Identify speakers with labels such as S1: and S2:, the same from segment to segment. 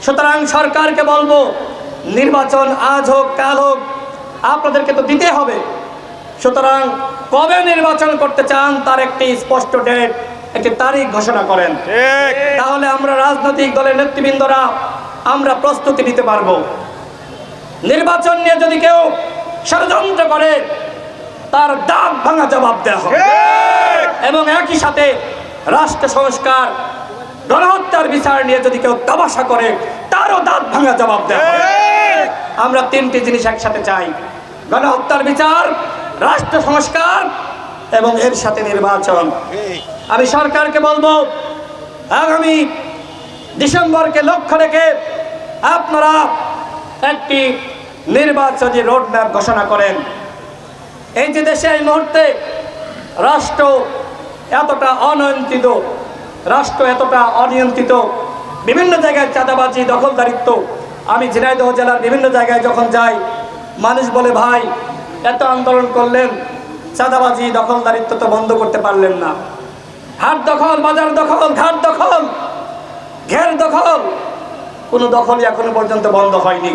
S1: সুতরাং সরকারকে বলবো, নির্বাচন আজ হোক কাল হোক আপনাদেরকে তো দিতে হবে। সুতরাং কবে নির্বাচন করতে চান তার একটি স্পষ্ট ডেট, একটি তারিখ ঘোষণা করেন, তাহলে আমরা রাজনৈতিক দলের নেতৃবৃন্দরা আমরা প্রস্তুতি নিতে পারবো। নির্বাচন নিয়ে যদি কেউ ষড়যন্ত্র করে তার দাঁত ভাঙা জবাব দেওয়া হবে এবং একই সাথে রাষ্ট্র সংস্কার, গণহত্যার বিচার নিয়ে যদি কেউ তামাশা করে তারও দাঁত ভাঙা জবাব দেওয়া হবে। আমরা তিনটি জিনিস একসাথে চাই: গণহত্যার বিচার, রাষ্ট্র সংস্কার এবং এর সাথে নির্বাচন। আমি সরকারকে বলবো, আগামী ডিসেম্বরকে লক্ষ্য রেখে আপনারা একটি নির্বাচনী রোডম্যাপ ঘোষণা করেন। এই যে দেশে এই মুহূর্তে রাষ্ট্র এতটা অনিয়ন্ত্রিত, রাষ্ট্র এতটা অনিয়ন্ত্রিত, বিভিন্ন জায়গায় চাঁদাবাজি, দখলদারিত্ব। আমি ঝিনাইদহ জেলার বিভিন্ন জায়গায় যখন যাই, মানুষ বলে, ভাই এত আন্দোলন করলেন, চাঁদাবাজি দখলদারিত্ব তো বন্ধ করতে পারলেন না। হাট দখল, বাজার দখল, ঘাট দখল, ঘের দখল, কোনো দখলই এখনো পর্যন্ত বন্ধ হয়নি।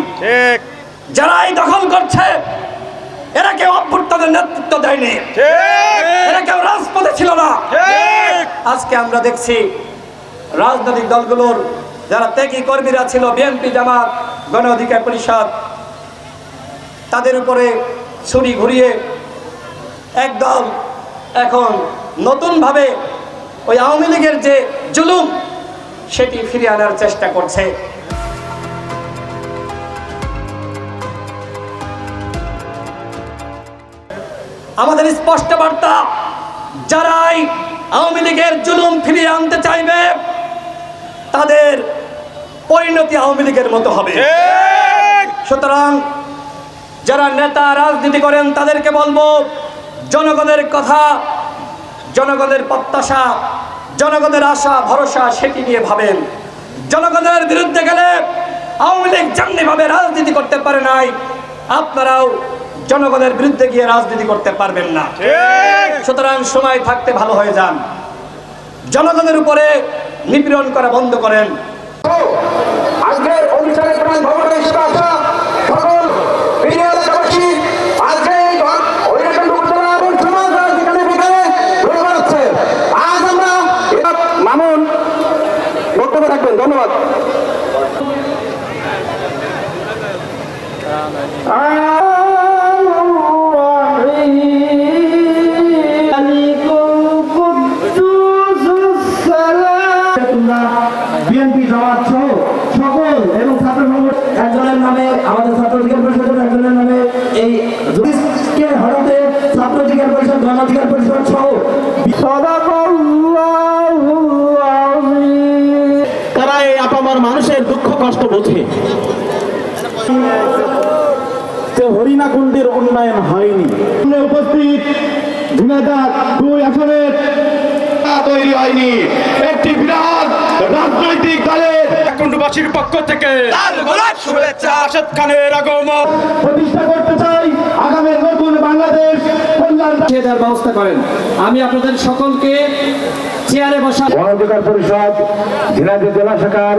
S1: যারা এই দখল করছে এরা কেউ অভ্যুত্থানের নেতৃত্ব দেয়নি, এরা কেউ রাজপথে ছিল না। আজকে আমরা দেখছি রাজনৈতিক দলগুলোর যারা ত্যাগী কর্মীরা ছিল, বিএনপি, জামাত, গণ অধিকার পরিষদ, তাদের উপরে ছুরি ঘুরিয়ে একদল এখন নতুনভাবে ওই আওয়ামী লীগের যে জুলুম সেটি ফিরিয়ে আনার চেষ্টা করছে। আমাদের স্পষ্ট বার্তা, যারাই আওয়ামী লীগের জুলুম ফিরিয়ে আনতে চাইবে তাদের পরিণতি আওয়ামী লীগের মতো হবে। সুতরাং যারা নেতা রাজনীতি করেন তাদেরকে বলবো, জনগণের কথা, জনগণের প্রত্যাশা, জনগণের আশা ভরসা সেটি নিয়ে ভাবেন। জনগণের বিরুদ্ধে গেলে আওয়ামী লীগ যেমনিভাবে রাজনীতি করতে পারে নাই, আপনারাও জনগণের বিরুদ্ধে গিয়ে রাজনীতি করতে পারবেন না। সুতরাং সময় থাকতে ভালো হয়ে যান, জনগণের উপরে নিপীড়ন করা বন্ধ করেন।
S2: আজকের অনুষ্ঠানের প্রধান ভবনে আসা সকল প্রিয় এলাকাবাসী, আজকে সমাজ রাজনীতি বিকালে ঘুরে বেড়াচ্ছে। আজ আমরা মামুন বক্তব্য রাখবেন। ধন্যবাদ।
S3: বিএনপি, জামাত সহ সকল এবং ছাত্র সংগঠন একজনের নামে, আমাদের ছাত্র অধিকার পরিষদের একজনের নামে, এই হঠাতে ছাত্র অধিকার পরিষদ, গণ অধিকার পরিষদ সহ
S4: তারা এই আপামর মানুষের দুঃখ কষ্ট বোঝে। হরিণাকুণ্ডের উন্নয়ন হয়নি, উপস্থিত ঝিনাইদহ 2 আসনের তৈরি হয়নি। একটি বিরাট রাজনৈতিক দলের কুণ্ডবাসীর পক্ষ থেকে শুভেচ্ছা আসাদ খানের আগমন প্রতিষ্ঠা করতে চাই। আগামী নতুন বাংলাদেশ
S5: দেওয়ার ব্যবস্থা করেন। আমি আপনাদের সকলকে চেয়ারে বসা
S3: গণ অধিকার পরিষদ ঝিনাইদহ জেলা শাখার